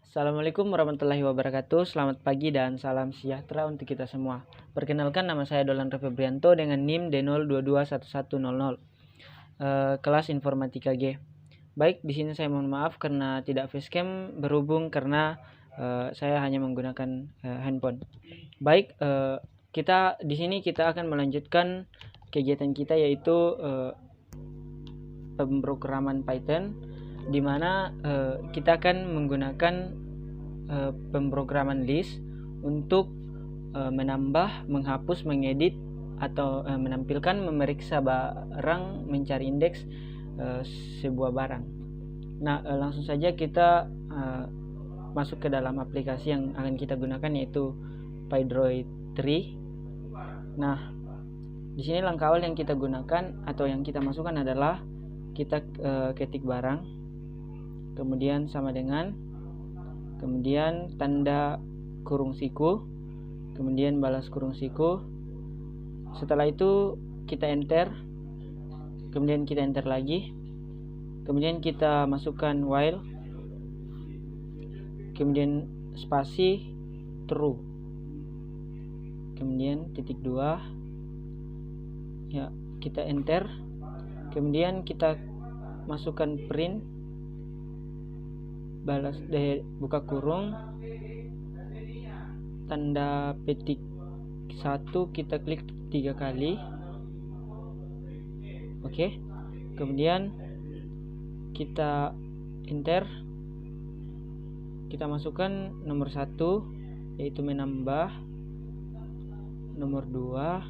Assalamualaikum warahmatullahi wabarakatuh. Selamat pagi dan salam sejahtera untuk kita semua. Perkenalkan, nama saya Dolan Febrianto dengan NIM D02211100. Kelas Informatika G. Baik, di sini saya mohon maaf karena tidak facecam berhubung karena saya hanya menggunakan handphone. Baik, kita di sini kita akan melanjutkan kegiatan kita yaitu pemrograman Python, di mana kita akan menggunakan pemrograman list untuk menambah, menghapus, mengedit atau menampilkan, memeriksa barang, mencari indeks sebuah barang. Nah, langsung saja kita masuk ke dalam aplikasi yang akan kita gunakan, yaitu Pydroid 3. Nah, di sini langkah awal yang kita gunakan atau yang kita masukkan adalah kita ketik barang, kemudian sama dengan, kemudian tanda kurung siku, kemudian balas kurung siku. Setelah itu kita enter, kemudian kita enter lagi, kemudian kita masukkan while, kemudian spasi true, kemudian titik 2 ya, kita enter, kemudian kita masukkan print, balas buka kurung, tanda petik 1, kita klik 3 kali. Oke. Kemudian kita enter, kita masukkan nomor 1 yaitu menambah, nomor 2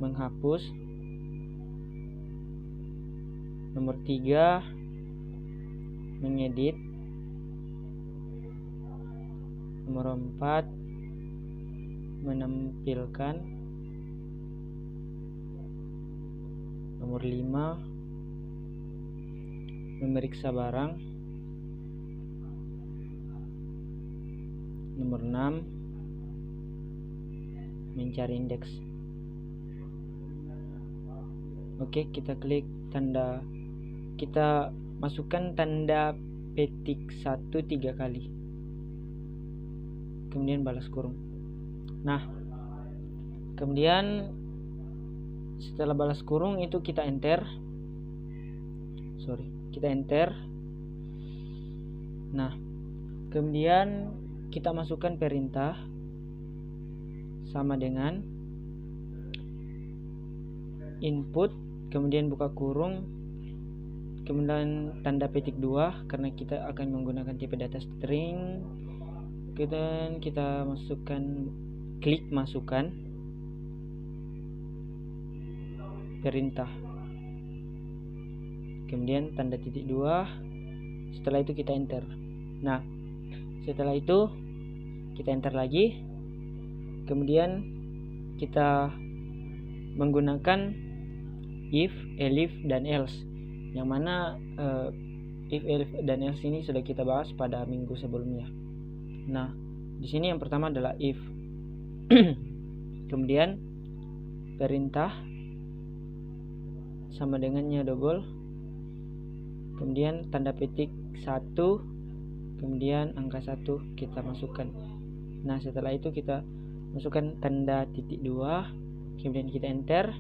menghapus, nomor 3 mengedit, nomor 4 menampilkan, nomor 5 memeriksa barang, nomor 6 mencari indeks. Oke, kita klik tanda, kita masukkan tanda petik 1 3 kali, kemudian balas kurung. Nah, kemudian setelah balas kurung itu kita enter, kita enter. Nah, kemudian kita masukkan perintah sama dengan input, kemudian buka kurung, kemudian tanda petik 2 karena kita akan menggunakan tipe data string. Kemudian kita masukkan, klik masukkan perintah, kemudian tanda titik 2. Setelah itu kita enter. Nah, setelah itu kita enter lagi, kemudian kita menggunakan if, elif, dan else, yang mana if, elif, dan else ini sudah kita bahas pada minggu sebelumnya. Nah, di sini yang pertama adalah if, kemudian perintah sama dengannya double, kemudian tanda petik 1, kemudian angka 1 kita masukkan. Nah, setelah itu kita masukkan tanda titik 2, kemudian kita enter.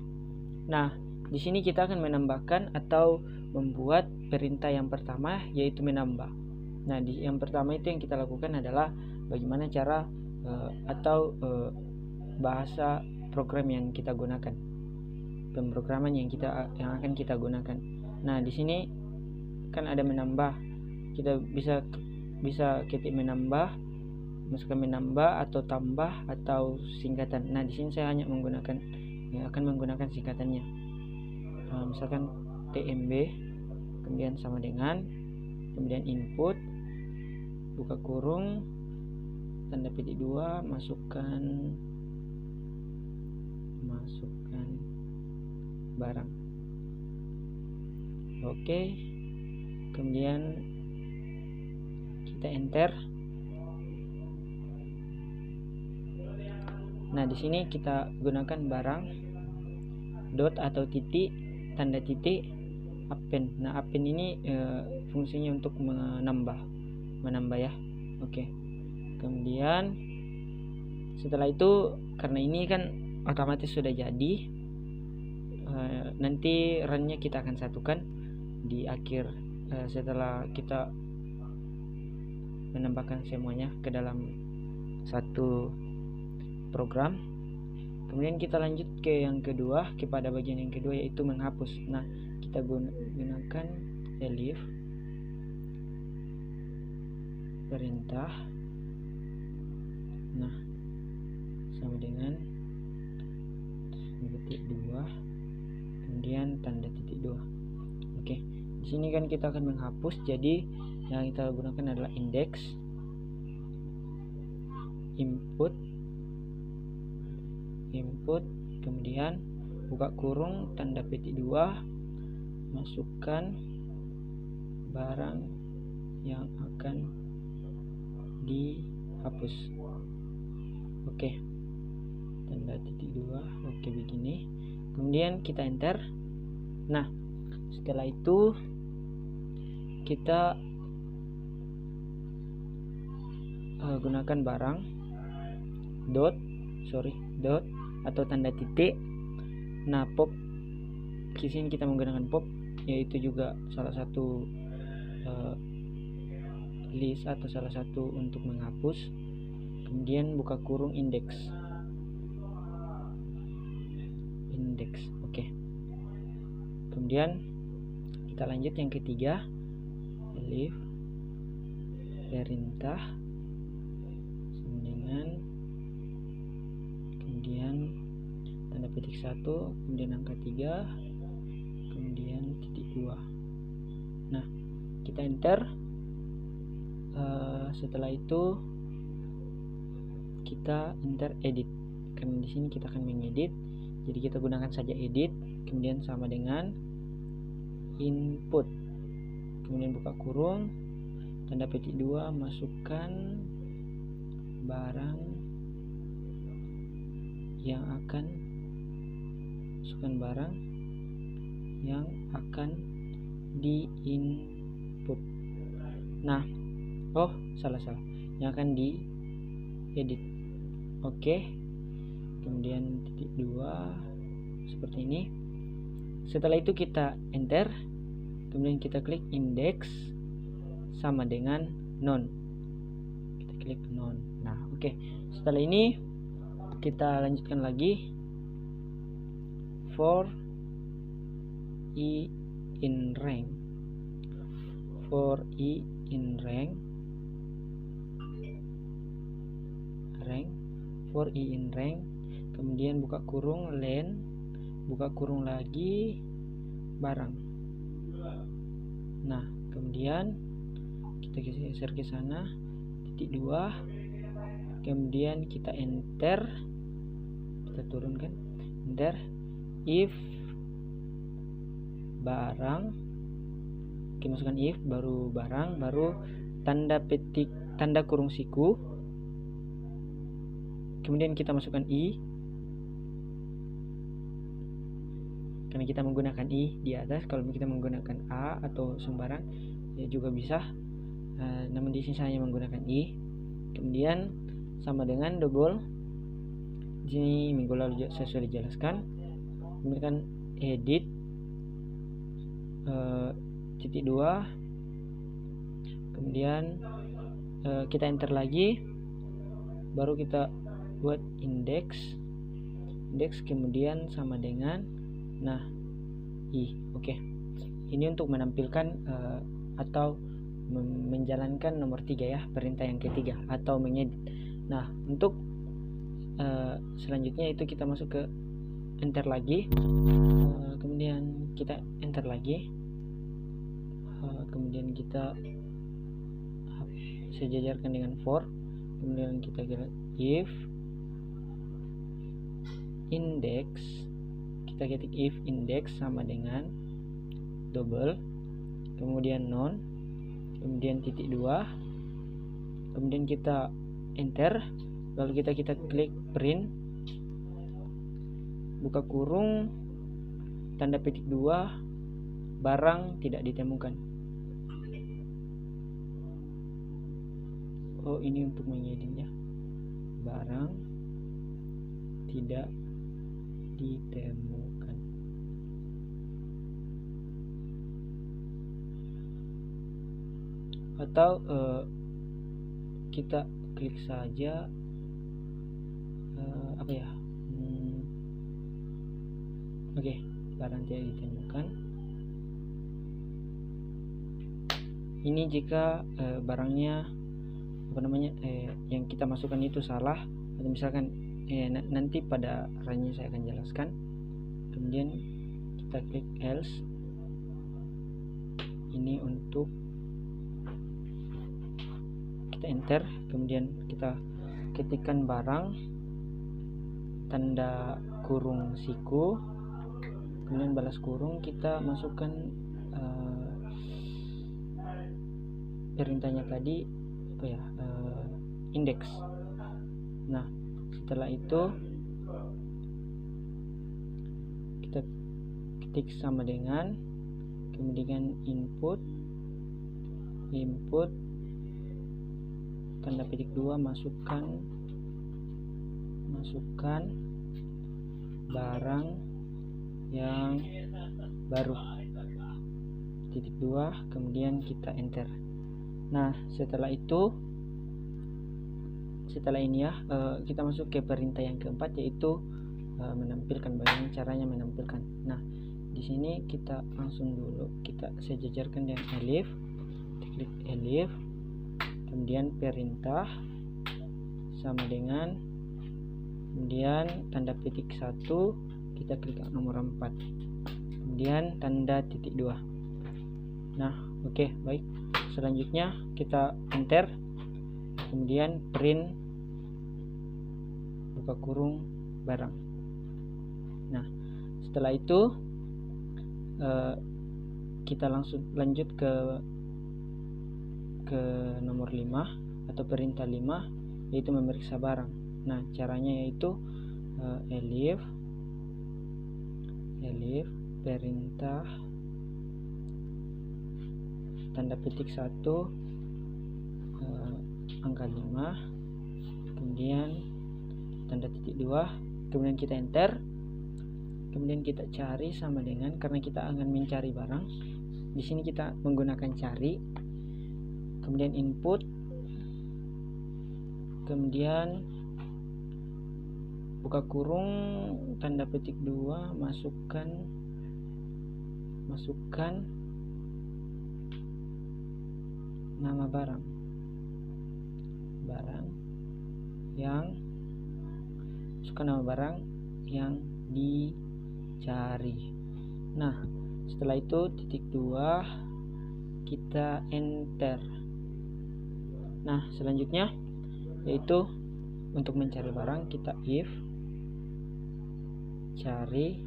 Nah, di sini kita akan menambahkan atau membuat perintah yang pertama, yaitu menambah. Nah, yang pertama itu yang kita lakukan adalah bagaimana cara atau bahasa program yang kita gunakan, pemrograman yang akan kita gunakan. Nah, di sini kan ada menambah, kita bisa ketik menambah, masukkan menambah atau tambah atau singkatan. Nah, di sini saya hanya akan menggunakan singkatannya. Misalkan TMB, kemudian sama dengan, kemudian input, buka kurung, tanda petik 2, masukkan barang. Oke, kemudian kita enter. Nah, di sini kita gunakan barang dot atau titik, tanda titik, append. Nah, append ini fungsinya untuk menambah menambah ya. Oke. Kemudian setelah itu, karena ini kan otomatis sudah jadi, nanti runnya kita akan satukan di akhir setelah kita menambahkan semuanya ke dalam satu program. Kemudian kita lanjut ke yang kedua, kepada bagian yang kedua, yaitu menghapus. Nah, kita gunakan elif perintah. Nah, sama dengan titik 2, kemudian tanda titik 2. Oke, di sini kan kita akan menghapus, jadi yang kita gunakan adalah index input, kemudian buka kurung, tanda petik 2, masukkan barang yang akan dihapus. Oke, tanda titik 2. Oke, begini. Kemudian kita enter. Nah, setelah itu kita gunakan barang dot atau tanda titik. Nah, pop, di sini kita menggunakan pop, yaitu juga salah satu list atau salah satu untuk menghapus. Kemudian buka kurung index. Oke. Kemudian kita lanjut yang ketiga, elif perintah sama dengan, kemudian tanda petik 1, kemudian angka 3, kemudian titik 2. Nah, kita enter. Setelah itu kita enter edit, karena di sini kita akan mengedit, jadi kita gunakan saja edit, kemudian sama dengan input, kemudian buka kurung, tanda petik 2, masukkan barang yang akan di input. Nah, salah yang akan di edit. Oke, kemudian titik 2 seperti ini. Setelah itu kita enter, kemudian kita klik index sama dengan none, kita klik none. Nah, oke, setelah ini kita lanjutkan lagi for i in rank. For i in rank, kemudian buka kurung len, buka kurung lagi barang. Nah, kemudian kita geser ke sana, titik 2, kemudian kita enter, kita turunkan, enter if barang, kita masukkan if, baru barang, baru tanda petik, tanda kurung siku, kemudian kita masukkan i, karena kita menggunakan i di atas. Kalau kita menggunakan a atau sembarang ya juga bisa, namun di sini saya menggunakan i. Kemudian sama dengan double, di sini minggu lalu saya sudah jelaskan, kemudian edit titik 2, kemudian kita enter lagi, baru kita buat index, kemudian sama dengan i. Oke, ini untuk menampilkan atau menjalankan nomor 3 ya, perintah yang ketiga atau mengedit. Nah, untuk selanjutnya itu kita masuk ke enter lagi, kemudian kita enter lagi, kemudian kita sejajarkan dengan for, kemudian kita kira if index, kita ketik if index sama dengan double, kemudian none, kemudian titik 2, kemudian kita enter, lalu kita klik print, buka kurung, tanda petik 2, barang tidak ditemukan. oh ini untuk mengeditnya, barang tidak ditemukan. Atau kita klik saja apa ya, oke, barang tidak ditemukan. Ini jika barangnya apa namanya yang kita masukkan itu salah, atau misalkan nanti pada rannya saya akan jelaskan. Kemudian kita klik else, ini untuk kita enter, kemudian kita ketikkan barang tanda kurung siku, kemudian balas kurung, kita masukkan perintahnya tadi apa ya, indeks. Nah setelah itu kita ketik sama dengan, kemudian input tanda petik 2, masukkan barang yang baru, titik 2, kemudian kita enter. Nah setelah ini ya, kita masuk ke perintah yang keempat, yaitu menampilkan. Bagaimana caranya menampilkan? Nah di sini kita langsung dulu kita sejajarkan dengan elif, klik elif, kemudian perintah sama dengan, kemudian tanda petik 1, kita klik nomor 4, kemudian tanda titik 2. Nah oke, baik. Selanjutnya kita enter, kemudian print buka kurung barang. Nah setelah itu kita langsung lanjut ke nomor 5 atau perintah 5, yaitu memeriksa barang. Nah caranya yaitu elif perintah tanda petik 1 angka 5, kemudian tanda titik 2, kemudian kita enter, kemudian kita cari sama dengan, karena kita akan mencari barang di sini kita menggunakan cari, kemudian input, kemudian buka kurung tanda petik 2, masukkan nama barang yang dicari. Nah setelah itu titik 2, kita enter. Nah selanjutnya yaitu untuk mencari barang, kita if cari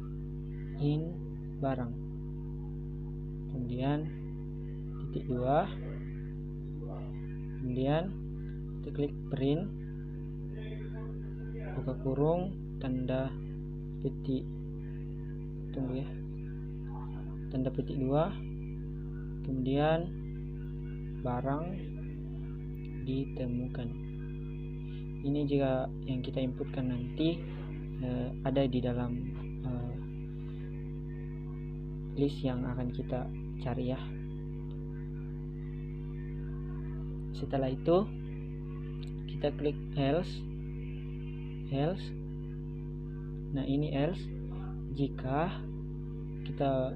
in barang, kemudian titik 2, kemudian kita klik print buka kurung tanda petik, tunggu ya, tanda petik 2, kemudian barang ditemukan. Ini jika yang kita inputkan nanti ada di dalam list yang akan kita cari ya. Setelah itu kita klik else. Nah ini else jika kita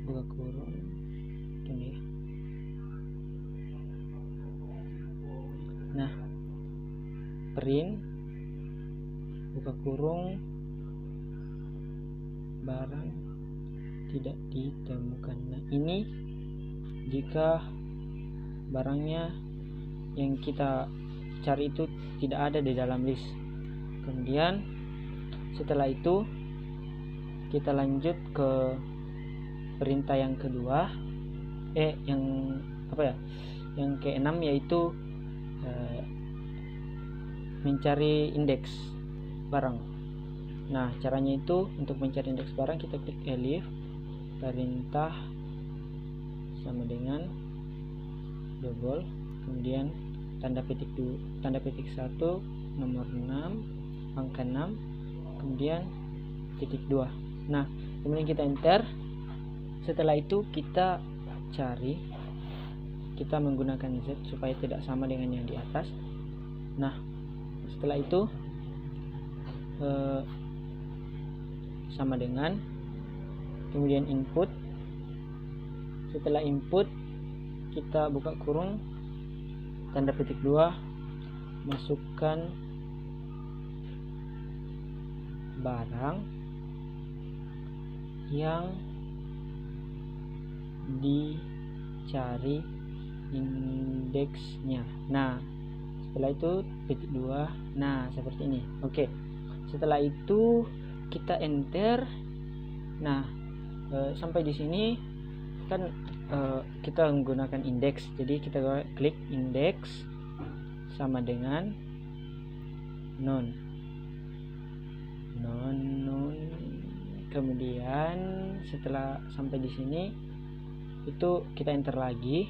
buka kurung ini ya. Nah print buka kurung barang tidak ditemukan. Nah ini jika barangnya yang kita cari itu tidak ada di dalam list. Kemudian setelah itu kita lanjut ke perintah yang kedua, yang ke-6, yaitu mencari indeks barang. Nah caranya itu untuk mencari indeks barang, kita klik elif perintah sama dengan double, kemudian tanda petik 1 nomor 6 angka 6 kemudian titik 2. Nah kemudian kita enter. Setelah itu kita cari, kita menggunakan Z supaya tidak sama dengan yang di atas. Nah setelah itu sama dengan, kemudian input. Setelah input kita buka kurung, tanda petik 2, masukkan barang yang dicari indeksnya. Nah setelah itu petik 2. Nah seperti ini. Oke, setelah itu kita enter. Nah sampai di sini kan kita menggunakan indeks, jadi kita klik indeks sama dengan non. Kemudian setelah sampai di sini itu kita enter lagi,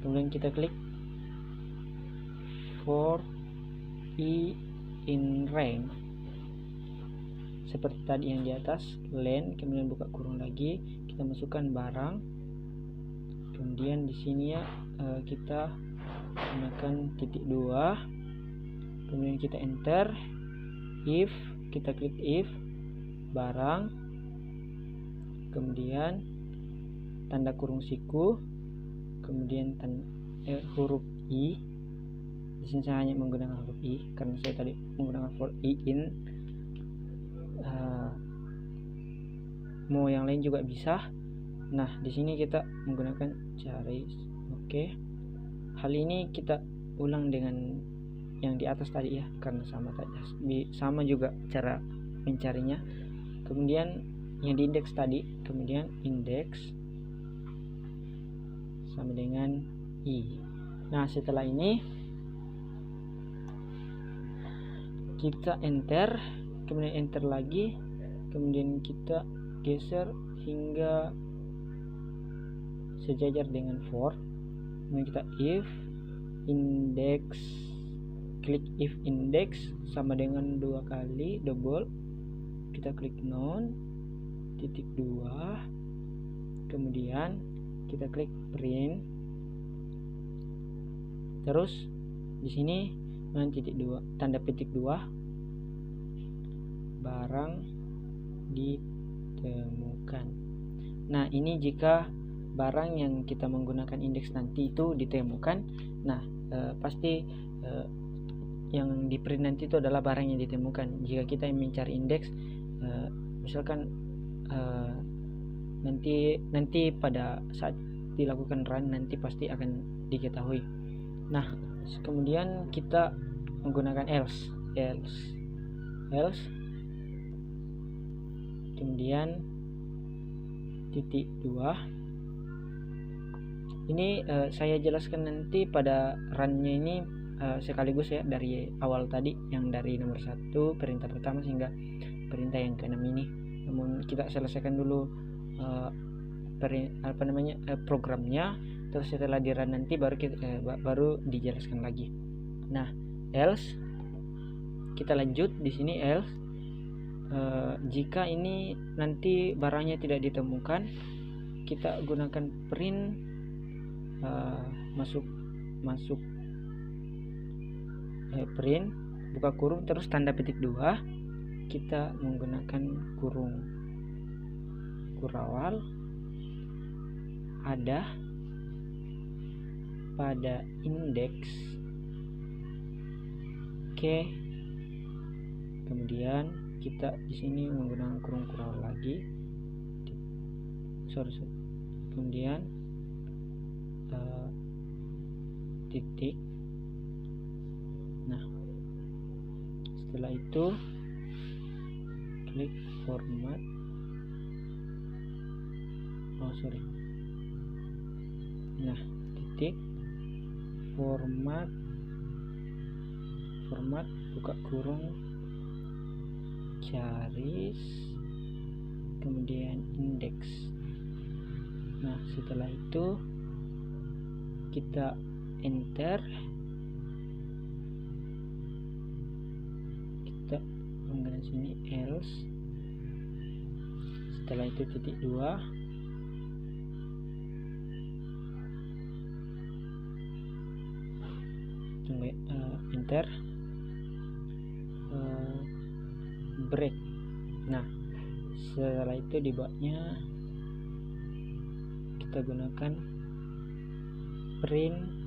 kemudian kita klik for i in rank seperti tadi yang di atas, len, kemudian buka kurung lagi, kita masukkan barang, kemudian di sini ya kita gunakan titik 2, kemudian kita enter. If, kita klik if barang, kemudian tanda kurung siku, kemudian huruf i. Di sini saya hanya menggunakan huruf i karena saya tadi menggunakan for i in. Mau yang lain juga bisa. Nah di sini kita menggunakan cari. Oke, hal ini kita ulang dengan yang di atas tadi ya, karena sama juga cara mencarinya. Kemudian yang di indeks tadi, kemudian indeks sama dengan i. Nah setelah ini kita enter, kemudian enter lagi, kemudian kita geser hingga sejajar dengan for. Kemudian kita if index, klik if index sama dengan 2 kali double, kita klik non titik 2, kemudian kita klik print. Terus di sini titik 2, tanda petik 2, barang ditemukan. Nah ini jika barang yang kita menggunakan indeks nanti itu ditemukan. Nah pasti yang di print nanti itu adalah barang yang ditemukan. Jika kita mencari indeks, misalkan nanti pada saat dilakukan run nanti pasti akan diketahui. Nah kemudian kita menggunakan else, kemudian titik 2. Ini saya jelaskan nanti pada runnya ini sekaligus ya, dari awal tadi yang dari nomor 1 perintah pertama hingga perintah yang ke-6 ini. Namun kita selesaikan dulu programnya, terus setelah di run nanti baru dijelaskan lagi. Nah else, kita lanjut di sini else. Jika ini nanti barangnya tidak ditemukan, kita gunakan print masuk print, buka kurung, terus tanda petik 2, kita menggunakan kurung kurawal ada pada indeks K, kemudian kita di sini menggunakan kurung kurawal lagi, kemudian titik. Nah setelah itu klik format, nah titik format, buka kurung caris, kemudian indeks. Nah setelah itu kita enter, kita menggunakan sini else, setelah itu titik 2, tunggu, enter, break. Nah, setelah itu di bawahnya kita gunakan print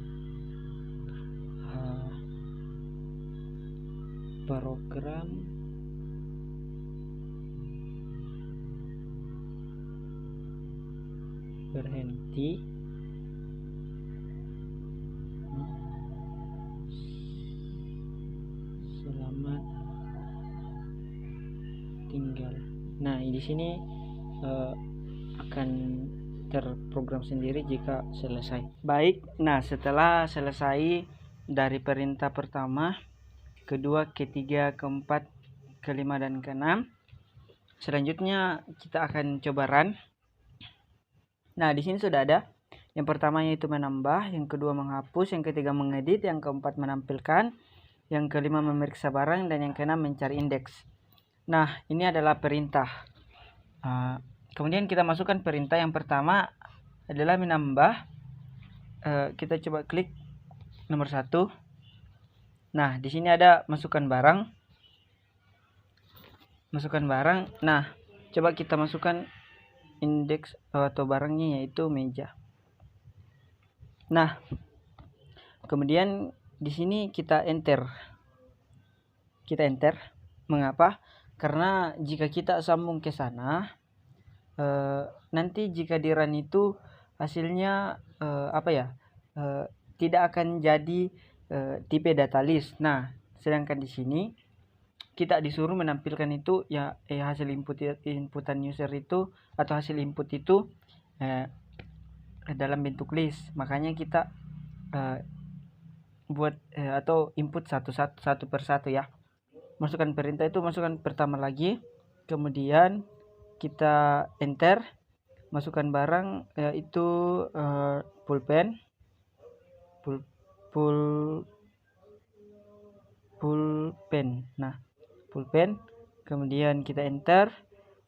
program berhenti selamat tinggal. Nah, di sini akan terprogram sendiri jika selesai. Baik, nah setelah selesai dari perintah pertama, kedua, ketiga, keempat, kelima, dan keenam, selanjutnya kita akan coba run. Nah, di sini sudah ada. Yang pertama yaitu menambah, yang kedua menghapus, yang ketiga mengedit, yang keempat menampilkan, yang kelima memeriksa barang, dan yang keenam mencari indeks. Nah, ini adalah perintah. Kemudian kita masukkan perintah yang pertama adalah menambah. Kita coba klik nomor 1. Nah, di sini ada masukkan barang. Masukkan barang. Nah, coba kita masukkan indeks atau barangnya yaitu meja. Nah, kemudian di sini kita enter. Kita enter. Mengapa? Karena jika kita sambung ke sana, nanti jika di run itu hasilnya tidak akan jadi tipe data list. Nah, sedangkan di sini kita disuruh menampilkan itu ya hasil inputan user itu atau hasil input itu dalam bentuk list. Makanya kita buat atau input satu persatu ya. Masukkan perintah itu, masukkan pertama lagi, kemudian kita enter, masukkan barang yaitu pulpen, pulpen. Nah, pulpen, kemudian kita enter,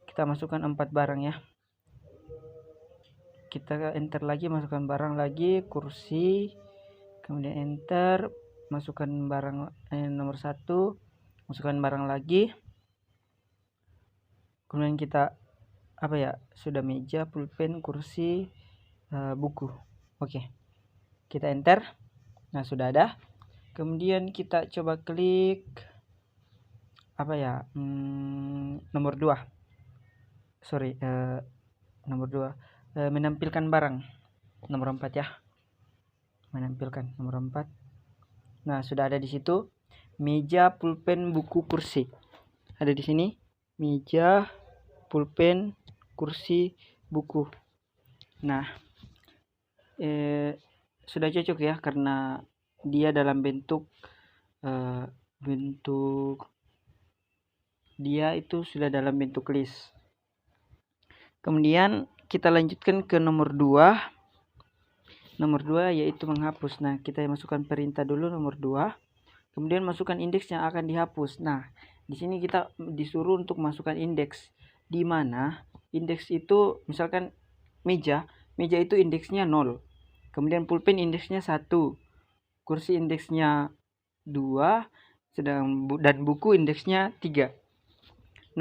kita masukkan 4 barang ya. Kita enter lagi, masukkan barang lagi, kursi, kemudian enter, masukkan barang nomor 1, masukkan barang lagi, kemudian kita sudah meja, pulpen, kursi, buku. Oke, kita enter. Nah, sudah ada. Kemudian kita coba klik nomor 2. Nomor 2 menampilkan barang nomor 4 ya. Menampilkan nomor 4. Nah, sudah ada di situ meja, pulpen, buku, kursi. Ada di sini meja, pulpen, kursi, buku. Nah, sudah cocok ya, karena dia dalam bentuk dia itu sudah dalam bentuk list. Kemudian kita lanjutkan ke nomor 2. Nomor 2 yaitu menghapus. Nah, kita masukkan perintah dulu nomor 2. Kemudian masukkan indeks yang akan dihapus. Nah, di sini kita disuruh untuk masukkan indeks, di mana indeks itu misalkan meja itu indeksnya 0. Kemudian pulpen indeksnya 1. Kursi indeksnya 2, dan buku indeksnya 3.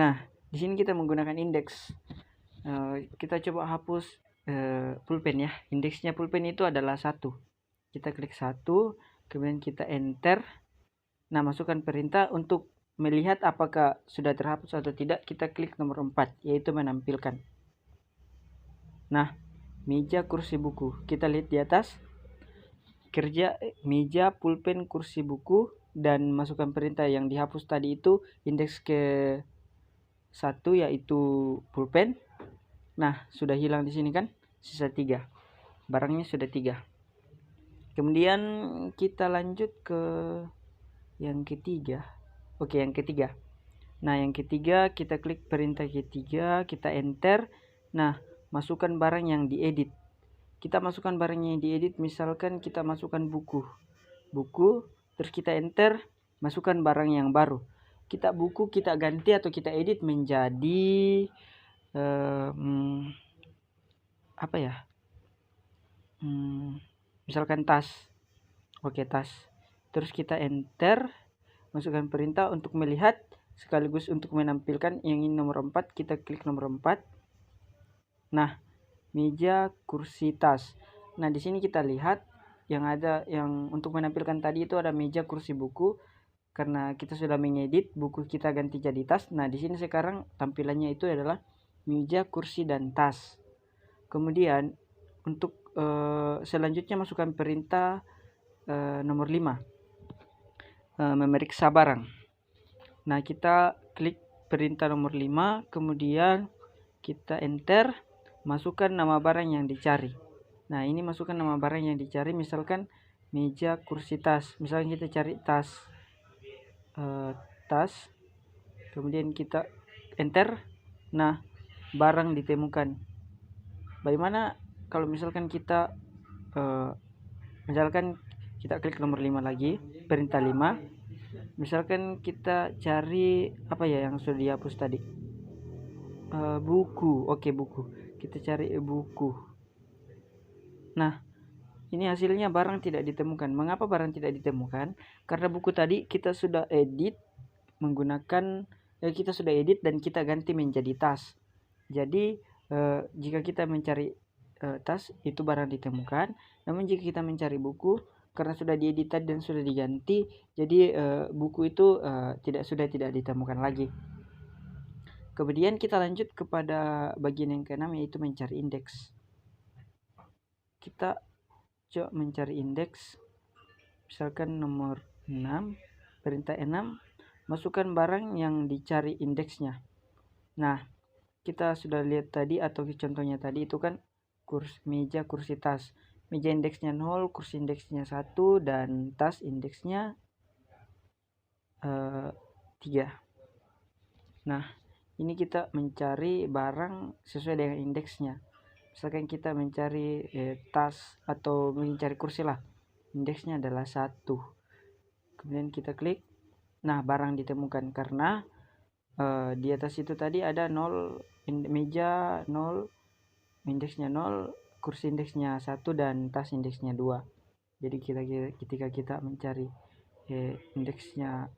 Nah, di sini kita menggunakan indeks. Kita coba hapus pulpen ya. Indeksnya pulpen itu adalah 1. Kita klik 1, kemudian kita enter. Nah, masukkan perintah untuk melihat apakah sudah terhapus atau tidak. Kita klik nomor 4, yaitu menampilkan. Nah, meja, kursi, buku. Kita lihat di atas. Kerja meja, pulpen, kursi, buku, dan masukkan perintah yang dihapus tadi itu indeks ke 1 yaitu pulpen. Nah, sudah hilang di sini kan? Sisa 3. Barangnya sudah 3. Kemudian kita lanjut ke yang ketiga. Oke, yang ketiga. Nah, yang ketiga kita klik perintah ketiga, kita enter. Nah, masukkan barang yang diedit. kita masukkan barangnya yang diedit. Misalkan kita masukkan buku, terus kita enter, masukkan barang yang baru. Kita buku kita ganti atau kita edit menjadi apa ya, misalkan tas. Oke, tas. Terus kita enter, masukkan perintah untuk melihat sekaligus untuk menampilkan. Yang ini nomor 4, kita klik nomor 4. Nah, meja, kursi, tas. Nah, di sini kita lihat yang ada, yang untuk menampilkan tadi itu ada meja, kursi, buku. Karena kita sudah mengedit, buku kita ganti jadi tas. Nah, di sini sekarang tampilannya itu adalah meja, kursi, dan tas. Kemudian untuk selanjutnya masukkan perintah nomor 5, memeriksa barang. Nah, kita klik perintah nomor 5, kemudian kita enter, masukkan nama barang yang dicari. Nah, ini masukkan nama barang yang dicari, misalkan meja, kursi, tas. Misalkan kita cari tas, kemudian kita enter. Nah, barang ditemukan. Bagaimana kalau misalkan kita misalkan kita klik nomor 5 lagi, perintah 5. Misalkan kita cari apa ya yang sudah dihapus tadi, buku. Oke, buku. Kita cari buku. Nah, ini hasilnya barang tidak ditemukan. Mengapa barang tidak ditemukan? Karena buku tadi kita sudah edit menggunakan kita sudah edit dan kita ganti menjadi tas. Jadi jika kita mencari tas, itu barang ditemukan. Namun jika kita mencari buku, karena sudah diedit dan sudah diganti, jadi buku itu tidak ditemukan lagi. Kemudian kita lanjut kepada bagian yang ke-6, yaitu mencari indeks. Kita coba mencari indeks, misalkan nomor 6, perintah 6, masukkan barang yang dicari indeksnya. Nah, kita sudah lihat tadi atau contohnya tadi itu kan meja, kursi, tas. Meja indeksnya 0, kursi indeksnya 1, dan tas indeksnya 3. Nah, ini kita mencari barang sesuai dengan indeksnya. Misalkan kita mencari tas atau mencari kursi lah, indeksnya adalah 1. Kemudian kita klik. Nah, barang ditemukan karena di atas itu tadi ada 0, meja 0, indeksnya 0, kursi indeksnya 1, dan tas indeksnya 2. Jadi ketika kita mencari indeksnya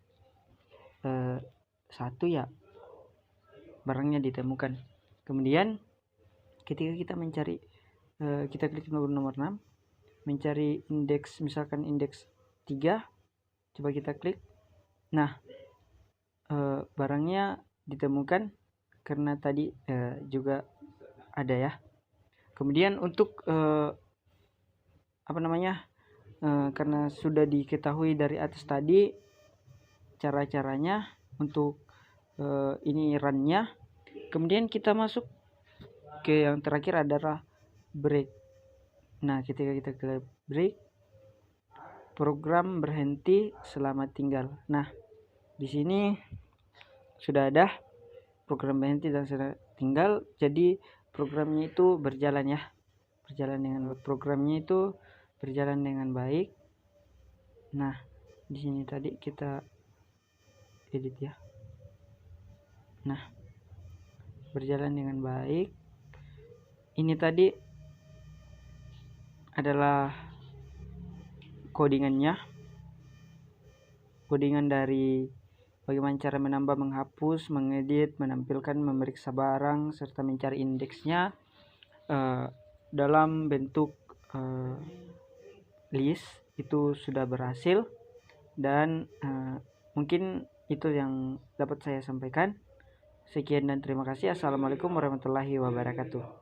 1 ya, barangnya ditemukan. Kemudian ketika kita mencari, kita klik nomor 6, mencari indeks, misalkan indeks 3, coba kita klik. Nah, barangnya ditemukan karena tadi juga ada ya. Kemudian untuk karena sudah diketahui dari atas tadi cara-caranya untuk ini run-nya. Kemudian kita masuk ke yang terakhir adalah break. Nah, ketika kita klik break, program berhenti selama tinggal. Nah, di sini sudah ada program berhenti dan sudah tinggal. Jadi programnya itu berjalan ya, programnya itu berjalan dengan baik. Nah, di sini tadi kita edit ya. Nah, berjalan dengan baik. Ini tadi adalah codingan dari bagaimana cara menambah, menghapus, mengedit, menampilkan, memeriksa barang, serta mencari indeksnya dalam bentuk list. Itu sudah berhasil, dan mungkin itu yang dapat saya sampaikan. Sekian dan terima kasih. Assalamualaikum warahmatullahi wabarakatuh.